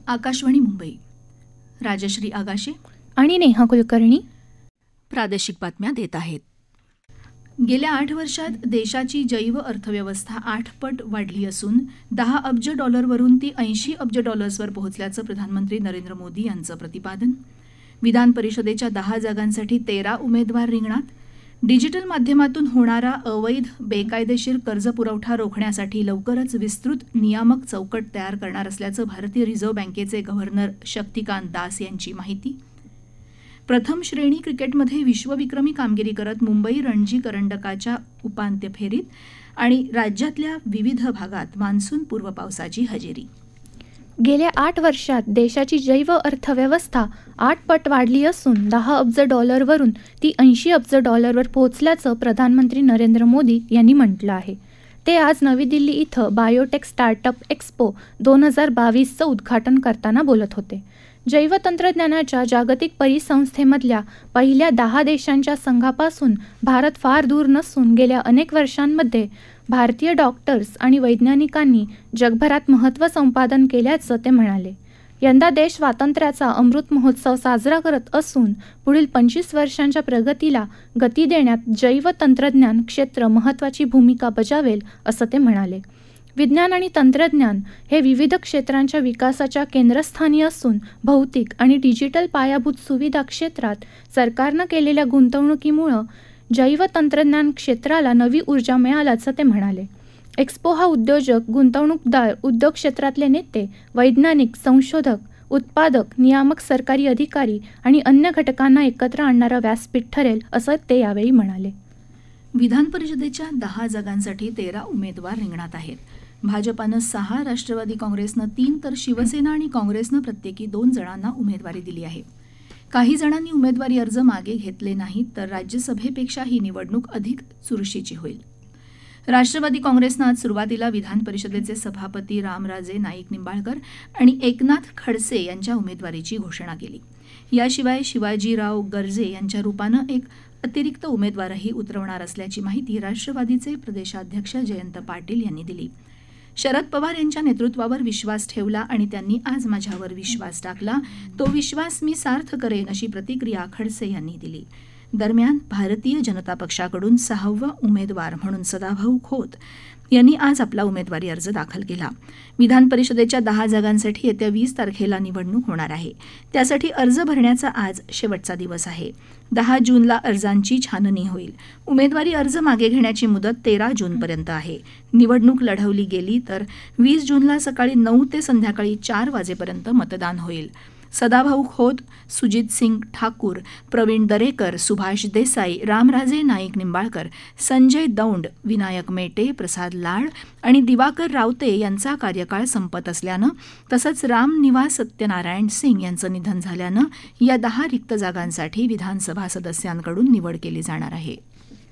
आकाशवाणी मुंबई. राजश्री आगाशे आणि नेहा कुलकर्णी प्रादेशिक बातम्या देत आहेत. गेल्या 8 वर्षात देशाची जैव अर्थव्यवस्था 8 पट वाढली असून 10 अब्ज डॉलरवरून ती 80 अब्ज डॉलर्सवर पोहोचल्याचं प्रधानमंत्री नरेंद्र मोदी यांचं प्रतिपादन. विधान परिषदेच्या 10 जागांसाठी 13 उमेदवार रिंगणात. डिजिटल माध्यमातून होणारा अवैध बेकायदेशीर कर्जपुरवठा रोखण्यासाठी लवकरच विस्तृत नियामक चौकट तयार करणार असल्याचं भारतीय रिझर्व्ह बँकेचे गव्हर्नर शक्तिकांत दास यांची माहिती. प्रथम श्रेणी क्रिकेटमध्ये विश्वविक्रमी कामगिरी करत मुंबई रणजी करंडकाच्या उपांत्य फेरीत आणि राज्यातल्या विविध भागात मान्सूनपूर्व पावसाची हजेरी. गेल्या 8 वर्षात देशाची जैव अर्थव्यवस्था 8 पट वाढली असून 10 अब्ज डॉलरवरून ती 80 अब्ज डॉलरवर पोहोचल्याचं प्रधानमंत्री नरेंद्र मोदी यांनी म्हटलं आहे. ते आज नवी दिल्ली इथं बायोटेक स्टार्टअप एक्स्पो 2022चं उद्घाटन करताना बोलत होते. जैवतंत्रज्ञानाच्या जागतिक परिसंस्थेमधल्या पहिल्या 10 देशांच्या संघापासून भारत फार दूर नसून गेल्या अनेक वर्षांमध्ये भारतीय डॉक्टर्स आणि वैज्ञानिकांनी जगभरात महत्त्व संपादन केल्याचं ते म्हणाले. यंदा देश स्वातंत्र्याचा अमृत महोत्सव साजरा करत असून पुढील 25 वर्षांच्या प्रगतीला गती देण्यात जैव तंत्रज्ञान क्षेत्र महत्त्वाची भूमिका बजावेल असं ते म्हणाले. विज्ञान आणि तंत्रज्ञान हे विविध क्षेत्रांच्या विकासाच्या केंद्रस्थानी असून भौतिक आणि डिजिटल पायाभूत सुविधा क्षेत्रात सरकारनं केलेल्या गुंतवणुकीमुळं जैव तंत्रज्ञान क्षेत्राला नवी ऊर्जा मिळाल्याचं ते म्हणाले. एक्स्पो हा उद्योजक, गुंतवणूकदार, उद्योग क्षेत्रातले नेते, वैज्ञानिक, संशोधक, उत्पादक, नियामक सरकारी अधिकारी आणि अन्य घटकांना एकत्र आणणारं व्यासपीठ ठरेल असं ते यावेळी म्हणाले. विधान परिषदेच्या 10 जागांसाठी 13 उमेदवार रिंगणात आहेत. भाजपानं 6, राष्ट्रवादी काँग्रेसनं 3 तर शिवसेना आणि काँग्रेसनं प्रत्येकी 2 जणांना उमेदवारी दिली आहे. काही जणांनी उमेदवारी अर्ज मागे घेतले नाहीत, तर राज्यसभेपेक्षा ही निवडणूक अधिक चुरशीची होईल. राष्ट्रवादी काँग्रेसनं आज सुरुवातीला विधान परिषदेचे सभापती रामराजे नाईक निंबाळकर आणि एकनाथ खडसे यांच्या उमेदवारीची घोषणा केली. याशिवाय शिवाजीराव गर्जे यांच्या रूपानं एक अतिरिक्त उमेदवारही उतरवणार असल्याची माहिती राष्ट्रवादीचे प्रदेशाध्यक्ष जयंत पाटील यांनी दिली. शरद पवार यांच्या नेतृत्वावर विश्वास ठेवला आणि त्यांनी आज माझ्यावर विश्वास टाकला. तो विश्वास मी सार्थ करेन अशी प्रतिक्रिया खडसे यांनी दिली. दरम्यान भारतीय जनता पक्षाकडून 6वा उमेदवार म्हणून सदाभाऊ खोत यांनी आज आपला उमेदवारी अर्ज दाखल केला. विधान परिषदेच्या 10 जागांसाठी येत्या 20 तारखेला निवडणूक होणार आहे. त्यासाठी अर्ज भरण्याचा आज शेवटचा दिवस आहे. 10 जूनला अर्जांची छाननी होईल. उमेदवारी अर्ज मागे घेण्याची मुदत 13 जूनपर्यंत आहे. निवडणूक लढवली गेली तर 20 जूनला सकाळी 9 ते संध्याकाळी 4 वाजेपर्यंत मतदान होईल. सदाभाऊ खोत, सुजित सिंग ठाकूर, प्रवीण दरेकर, सुभाष देसाई, रामराजे नाईक निंबाळकर, संजय दौंड, विनायक मेटे, प्रसाद लाड आणि दिवाकर रावते यांचा कार्यकाळ संपत असल्यानं तसंच रामनिवास सत्यनारायण सिंग यांचं निधन झाल्यानं या 10 रिक्त जागांसाठी विधानसभा सदस्यांकडून निवड केली जाणार आहे.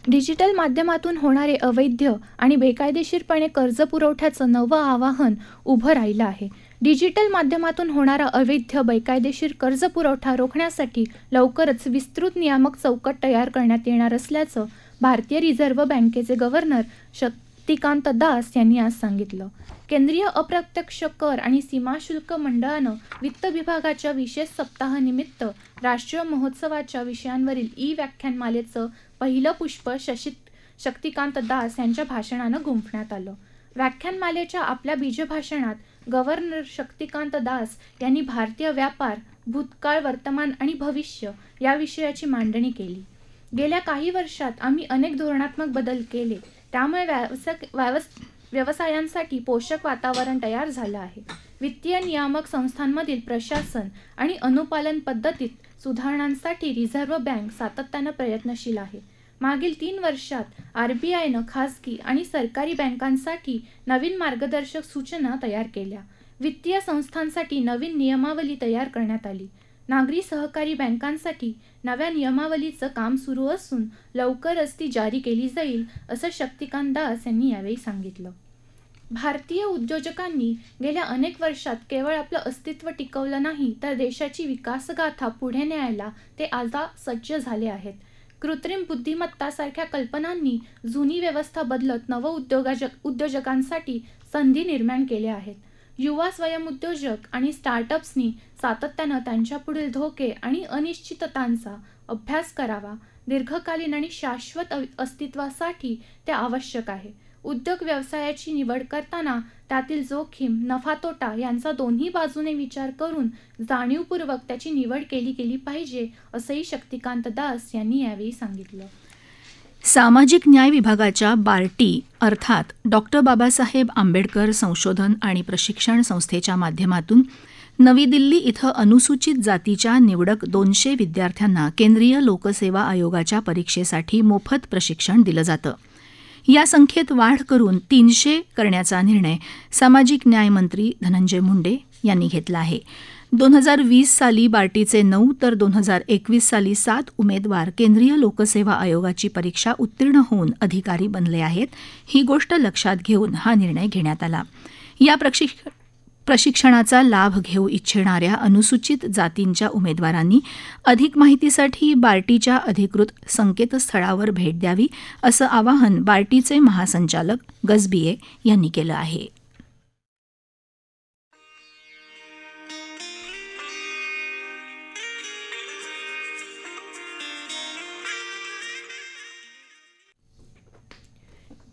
डिजिटल माध्यमातून होणारे अवैध आणि बेकायदेशीरपणे कर्ज पुरवठ्याचं नवं आवाहन उभं राहिलं आहे. डिजिटल माध्यमातून होणारा अवैध बेकायदेशीर कर्ज पुरवठा रोखण्यासाठी लवकरच विस्तृत नियामक चौकट तयार करण्यात येणार असल्याचं भारतीय रिझर्व्ह बँकेचे गव्हर्नर शक्तिकांत दास यांनी आज सांगितलं. केंद्रीय अप्रत्यक्ष कर आणि सीमाशुल्क मंडळानं वित्त विभागाच्या विशेष सप्ताहानिमित्त राष्ट्रीय महोत्सवाच्या विषयांवरील व्याख्यानमालेचं पहिलं पुष्प शक्तिकांत दास यांच्या भाषणानं गुंफण्यात आलं. व्याख्यानमालेच्या आपल्या बीजभाषणात गव्हर्नर शक्तिकांत दास यांनी भारतीय व्यापार, भूतकाळ, वर्तमान आणि भविष्य या विषयाची मांडणी केली. गेल्या काही वर्षात आम्ही अनेक धोरणात्मक बदल केले, त्यामुळे व्यवसायांसाठी पोषक वातावरण तयार झालं आहे. वित्तीय नियामक संस्थांमधील प्रशासन आणि अनुपालन पद्धतीत सुधारणांसाठी रिझर्व्ह बँक सातत्यानं प्रयत्नशील आहे. मागील 3 वर्षात RBIनं खासगी आणि सरकारी बँकांसाठी नवीन मार्गदर्शक सूचना तयार केल्या. वित्तीय संस्थांसाठी नवीन नियमावली तयार करण्यात आली. नागरी सहकारी बँकांसाठी नव्या नियमावलीचं काम सुरू असून लवकरच ती जारी केली जाईल असं शक्तिकांत दास यांनी यावेळी सांगितलं. भारतीय उद्योजकांनी गेल्या अनेक वर्षात केवळ आपलं अस्तित्व टिकवलं नाही, तर देशाची विकासगाथा पुढे न्यायला ते आता सज्ज झाले आहेत. कृत्रिम बुद्धिमत्ता सारख्या कल्पनांनी जुनी व्यवस्था बदलत उद्योजकांसाठी संधी निर्माण केल्या आहेत. युवा स्वयंउद्योजक आणि स्टार्टअप्सनी सातत्यानं त्यांच्यापुढील धोके आणि अनिश्चिततांचा अभ्यास करावा. दीर्घकालीन आणि शाश्वत अस्तित्वासाठी ते आवश्यक आहे. उद्योग व्यवसायाची निवड करताना त्यातील जोखीम, नफा तोटा यांचा दोन्ही बाजूने विचार करून जाणीवपूर्वक त्याची निवड केली गेली पाहिजे, असंही शक्तिकांत दास यांनी यावेळी सांगितलं. सामाजिक न्याय विभागाच्या बार्टी अर्थात डॉक्टर बाबासाहेब आंबेडकर संशोधन आणि प्रशिक्षण संस्थेच्या माध्यमातून नवी दिल्ली इथं अनुसूचित जातीच्या निवडक 200 विद्यार्थ्यांना केंद्रीय लोकसेवा आयोगाच्या परीक्षेसाठी मोफत प्रशिक्षण दिलं जातं. या संख्येत वाढ करून 300 करण्याचा निर्णय सामाजिक न्याय मंत्री धनंजय मुंडे यांनी घेतला आहे. 2020 साली बार्टीचे 9 तर 2021 साली 7 उमेदवार केंद्रीय लोकसेवा आयोगाची परीक्षा उत्तीर्ण होऊन अधिकारी बनले आहेत. ही गोष्ट लक्षात घेऊन हा निर्णय घेण्यात आला. या प्रशिक्षणाचा लाभ घेऊ इच्छिणाऱ्या अनुसूचित जातींच्या उमेदवारांनी अधिक माहितीसाठी बार्टीच्या अधिकृत संकेतस्थळावर भेट द्यावी, असं आवाहन बार्टीचे महासंचालक गजबिये यांनी केलं आहे.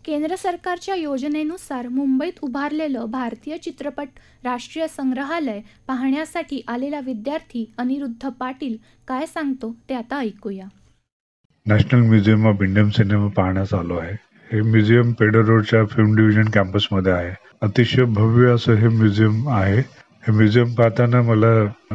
केंद्र सरकारच्या योजनेनुसार मुंबईत उभारलेलं भारतीय चित्रपट राष्ट्रीय संग्रहालय पाहण्यासाठी आलेला विद्यार्थी अनिरुद्ध पाटील काय सांगतो ते आता ऐकूया. National museum of Indian cinema पाहण्यास आलो आहे. हे म्युझियम पेडर रोडच्या फिल्म डिव्हिजन कॅम्पसमध्ये आहे. अतिशय भव्य असं हे म्युझियम आहे. हे म्युझियम पाहताना मला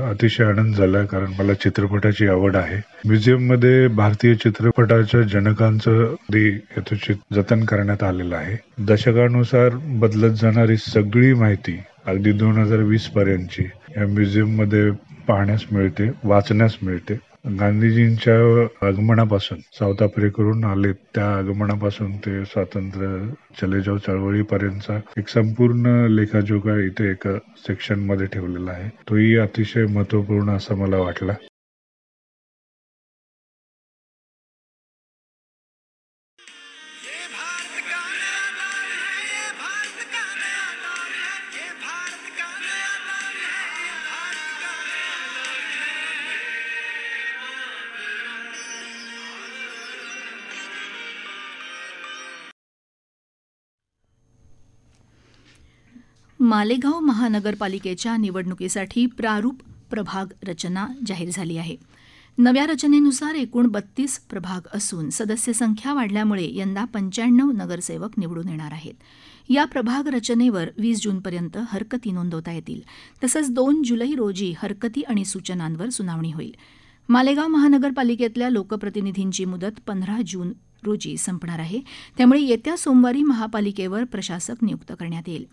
अतिशय आनंद झाला, कारण मला चित्रपटाची आवड आहे. म्युझियममध्ये भारतीय चित्रपटाच्या जनकांचं यथोचित जतन करण्यात आलेलं आहे. दशकानुसार बदलत जाणारी सगळी माहिती अगदी 2020 पर्यंतची या म्युझियममध्ये पाहण्यास मिळते, वाचण्यास मिळते. गांधीजींच्या आगमनापासून साऊथ आफ्रिकेवरून आले त्या आगमनापासून ते स्वातंत्र्य चले जाऊ चळवळीपर्यंतचा एक संपूर्ण लेखाजोखा इथे एका सेक्शन मध्ये ठेवलेला आहे. तोही अतिशय महत्वपूर्ण असा मला वाटला. मालेगाव महानगरपालिकेच्या निवडणुकीसाठी प्रारूप प्रभाग रचना जाहीर झाली आहे. नव्या रचनेनुसार एकूण 32 प्रभाग असून सदस्य संख्या वाढल्यामुळे यंदा 95 नगरसेवक निवडून येणार आहेत. या प्रभाग रचनेवर 20 जूनपर्यंत हरकती नोंदवता येतील. तसंच 2 जुलै रोजी हरकती आणि सूचनांवर सुनावणी होईल. मालेगाव महानगरपालिकेतल्या लोकप्रतिनिधींची मुदत 15 जून रोजी संपणार आहे. त्यामुळे येत्या सोमवारी महापालिकेवर प्रशासक नियुक्त करण्यात येईल.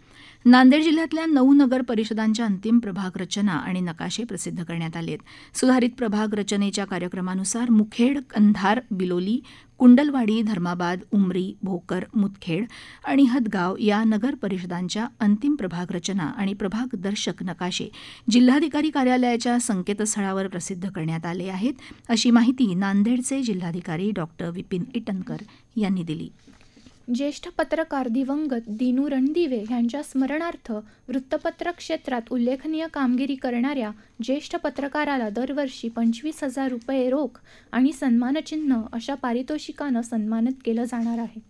नांदेड जिल्ह्यातल्या 9 नगर परिषदांच्या अंतिम प्रभाग रचना आणि नकाशे प्रसिद्ध करण्यात आले आहेत. सुधारित प्रभाग रचनेच्या कार्यक्रमानुसार मुखेड, कंधार, बिलोली, कुंडलवाडी, धर्माबाद, उमरी, भोकर, मुदखेड आणि हदगाव या नगर परिषदांच्या अंतिम प्रभाग रचना आणि प्रभाग दर्शक नकाशे जिल्हाधिकारी कार्यालयाच्या संकेतस्थळावर प्रसिद्ध करण्यात आले आहेत, अशी माहिती नांदेडचे जिल्हाधिकारी डॉक्टर विपिन इटनकर यांनी दिली. ज्येष्ठ पत्रकार दिवंगत दिनू रणदिवे यांच्या स्मरणार्थ वृत्तपत्र क्षेत्रात उल्लेखनीय कामगिरी करणाऱ्या ज्येष्ठ पत्रकाराला दरवर्षी 25,000 रुपये रोख आणि सन्मानचिन्ह अशा पारितोषिकानं सन्मानित केलं जाणार आहे.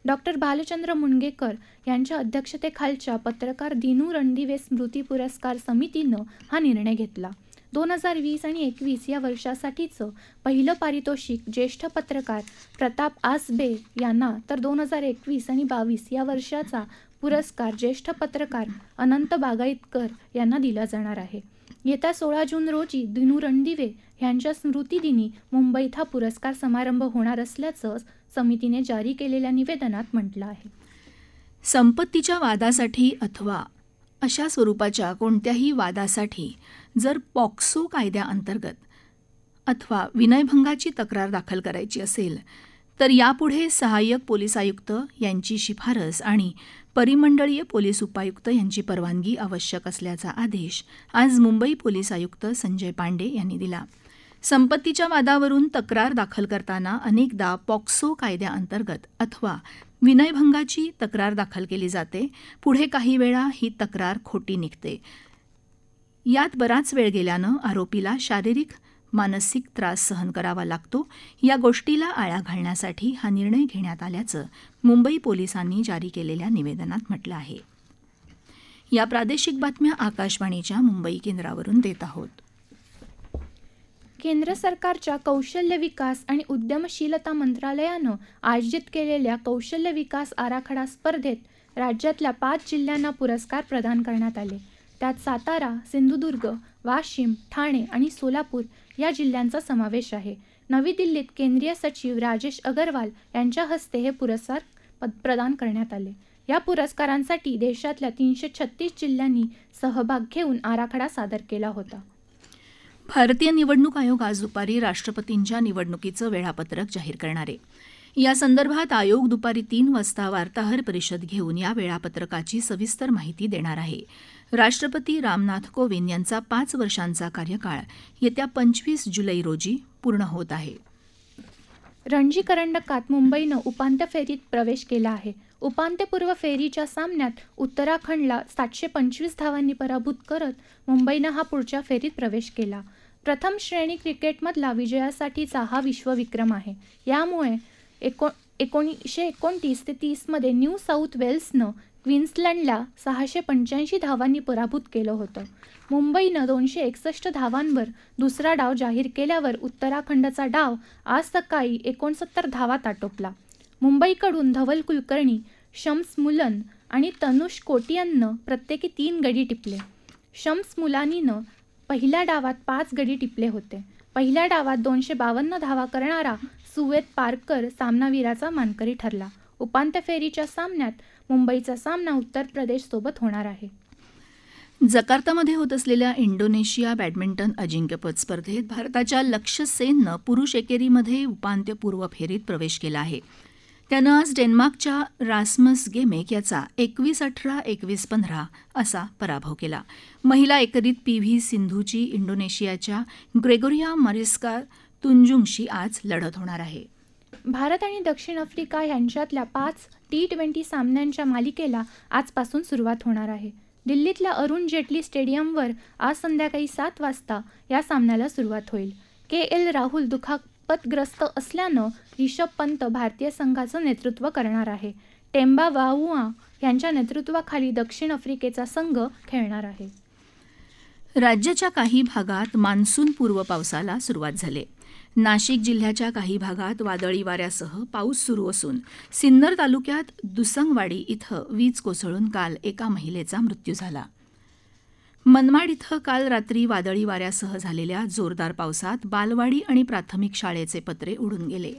डॉक्टर भालचंद्र मुणगेकर यांच्या अध्यक्षतेखालच्या पत्रकार दिनू रणदिवे स्मृती पुरस्कार समितीनं हा निर्णय घेतला. 2020 आणि 21 या वर्षासाठीचं पहिलं पारितोषिक ज्येष्ठ पत्रकार प्रताप आसबे यांना, तर 2021 आणि 22 या वर्षाचा पुरस्कार ज्येष्ठ पत्रकार अनंत बागायतकर यांना दिला जाणार आहे. येत्या 16 जून रोजी दिनू रणदिवे यांच्या स्मृतिदिनी मुंबईत हा पुरस्कार समारंभ होणार असल्याचं समितीने जारी केलेल्या निवेदनात म्हटलं आहे. संपत्तीच्या वादासाठी अथवा अशा स्वरूपाच्या कोणत्याही वादासाठी जर पॉक्सो कायद्याअंतर्गत अथवा विनयभंगाची तक्रार दाखल करायची असेल तर यापुढे सहाय्यक पोलीस आयुक्त यांची शिफारस आणि परिमंडळीय पोलीस उपायुक्त यांची परवानगी आवश्यक असल्याचा आदेश आज मुंबई पोलीस आयुक्त संजय पांडे यांनी दिला. संपत्तीच्या वादावरून तक्रार दाखल करताना अनेकदा पॉक्सो कायद्याअंतर्गत अथवा विनयभंगाची तक्रार दाखल केली जाते. पुढे काही वेळा ही तक्रार खोटी निघते. यात बराच वेळ गेल्यानं आरोपीला शारीरिक मानसिक त्रास सहन करावा लागतो. या गोष्टीला आळा घालण्यासाठी हा निर्णय घेण्यात आल्याचं मुंबई पोलिसांनी जारी केलेल्या निवेदनात म्हटलं आहे. या प्रादेशिक बातम्या आकाशवाणीच्या मुंबई केंद्रावरून देत आहोत. केंद्र सरकारच्या कौशल्य विकास आणि उद्यमशीलता मंत्रालयानं आयोजित केलेल्या कौशल्य विकास आराखडा स्पर्धेत राज्यातल्या 5 जिल्ह्यांना पुरस्कार प्रदान करण्यात आले. त्यात सातारा, सिंधुदुर्ग, वाशिम, ठाणे आणि सोलापूर या जिल्ह्यांचा समावेश आहे. नवी दिल्लीत केंद्रीय सचिव राजेश अगरवाल यांच्या हस्ते हे पुरस्कार प्रदान करण्यात आले. या पुरस्कारांसाठी देशातल्या 336 जिल्ह्यांनी सहभाग घेऊन आराखडा सादर केला होता. भारतीय निवडणूक आयोग आज दुपारी राष्ट्रपतींच्या निवडणुकीचं वेळापत्रक जाहीर करणार आहे. या संदर्भात आयोग दुपारी 3 वाजता वार्ताहर परिषद घेऊन या वेळापत्रकाची सविस्तर माहिती देणार आहे. राष्ट्रपती रामनाथ कोविंद यांचा 5 वर्षांचा कार्यकाळ येत्या 25 जुलै रोजी पूर्ण होत आहे. रणजी करंडकात मुंबईनं उपांत्य फेरीत प्रवेश केला आहे. उपांत्यपूर्व फेरीच्या सामन्यात उत्तराखंडला 725 धावांनी पराभूत करत मुंबईनं हा पुढच्या फेरीत प्रवेश केला. प्रथम श्रेणी क्रिकेटमधला विजयासाठीचा हा विश्वविक्रम आहे. यामुळे 1929 ते 30 मध्ये न्यू साऊथ वेल्सनं क्वीन्सलंडला 685 धावांनी पराभूत केलं होतं. मुंबईनं 261 धावांवर दुसरा डाव जाहीर केल्यावर उत्तराखंडचा डाव आज सकाळी 69 धावात आटोपला. मुंबईकडून धवल कुलकर्णी, शम्स मुलन आणि तनुष कोटियानं प्रत्येकी 3 गडी टिपले. शम्स मुलानीनं पहिल्या डावात 5 गडी टिपले होते. पहिल्या डावात 252 धावा करणारा सुवेद पारकर सामनावीराचा मानकरी ठरला. उपांत्य फेरीच्या सामन्यात मुंबईचा सामना उत्तर प्रदेशसोबत होणार आहे. जकार्तामध्ये होत असलेल्या इंडोनेशिया बॅडमिंटन अजिंक्यपद स्पर्धेत भारताच्या लक्ष्य सेननं पुरुष एकेरीमध्ये उपांत्यपूर्व फेरीत प्रवेश केला आहे. त्यानं आज डेन्मार्कच्या रास्मस गेमेक याचा 21-18, 21-15 असा पराभव केला. महिला एकेरीत PV सिंधूची इंडोनेशियाच्या ग्रेगोरिया मारिस्का तुंजुंगशी आज लढत होणार आहे. भारत आणि दक्षिण आफ्रिका यांच्यातल्या 5 T20 सामन्यांच्या मालिकेला आजपासून सुरुवात होणार आहे. दिल्लीतल्या अरुण जेटली स्टेडियमवर आज संध्याकाळी 7 वाजता या सामन्याला सुरुवात होईल. KL राहुल दुखापतग्रस्त असल्यानं रिषभ पंत भारतीय संघाचं नेतृत्व करणार आहे. टेम्बा बाउआ यांच्या नेतृत्वाखाली दक्षिण आफ्रिकेचा संघ खेळणार आहे. राज्याच्या काही भागात मान्सूनपूर्व पावसाला सुरुवात झाली. नाशिक जिल्ह्याच्या काही भागात वादळी वाऱ्यासह पाऊस सुरू असून सिन्नर तालुक्यात दुसंगवाडी इथं वीज कोसळून काल एका महिलेचा मृत्यू झाला. मनमाड इथं काल रात्री वादळी वाऱ्यासह झालेल्या जोरदार पावसात बालवाडी आणि प्राथमिक शाळेचे पत्रे उडून गेले.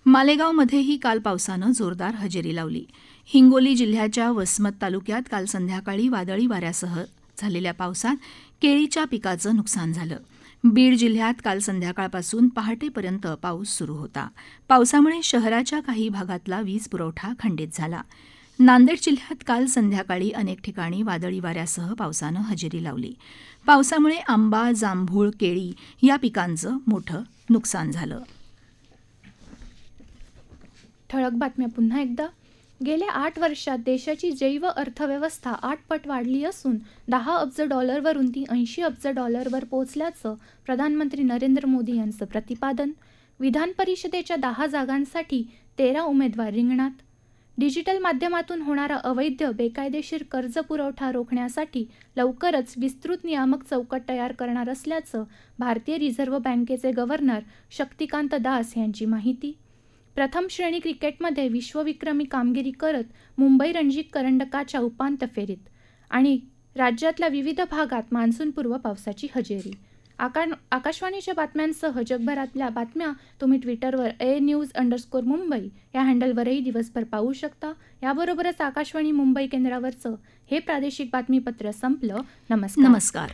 मालेगावमध्येही काल पावसानं जोरदार हजेरी लावली. हिंगोली जिल्ह्याच्या वसमत तालुक्यात काल संध्याकाळी वादळी वाऱ्यासह झालेल्या पावसात केळीच्या पिकाचं नुकसान झालं. बीड जिल्ह्यात काल संध्याकाळपासून पहाटेपर्यंत पाऊस सुरू होता. पावसामुळे शहराच्या काही भागातला वीज पुरवठा खंडित झाला. नांदेड जिल्ह्यात काल संध्याकाळी अनेक ठिकाणी वादळी वाऱ्यासह पावसानं हजेरी लावली. पावसामुळे आंबा, जांभूळ, केळी या पिकांचं मोठं नुकसान झालं. ठळक बातम्या पुन्हा एकदा. गेल्या 8 वर्षात देशाची जैव अर्थव्यवस्था 8 पट वाढली असून $10 अब्ज वरून ती $80 अब्ज पोहोचल्याचं प्रधानमंत्री नरेंद्र मोदी यांचं प्रतिपादन. विधान परिषदेच्या 10 जागांसाठी 13 उमेदवार रिंगणात. डिजिटल माध्यमातून होणारा अवैध बेकायदेशीर कर्ज पुरवठा रोखण्यासाठी लवकरच विस्तृत नियामक चौकट तयार करणार असल्याचं भारतीय रिझर्व्ह बँकेचे गव्हर्नर शक्तिकांत दास यांची माहिती. प्रथम श्रेणी क्रिकेटमध्ये विश्वविक्रमी कामगिरी करत मुंबई रणजी करंडकाच्या उपांत्य फेरीत. आणि राज्यातल्या विविध भागात मान्सूनपूर्व पावसाची हजेरी. आकाशवाणीच्या बातम्यांसह जगभरातल्या बातम्या तुम्ही ट्विटरवर ANews_मुंबई या हँडलवरही दिवसभर पाहू शकता. याबरोबरच आकाशवाणी मुंबई केंद्रावरचं हे प्रादेशिक बातमीपत्र संपलं. नमस्कार.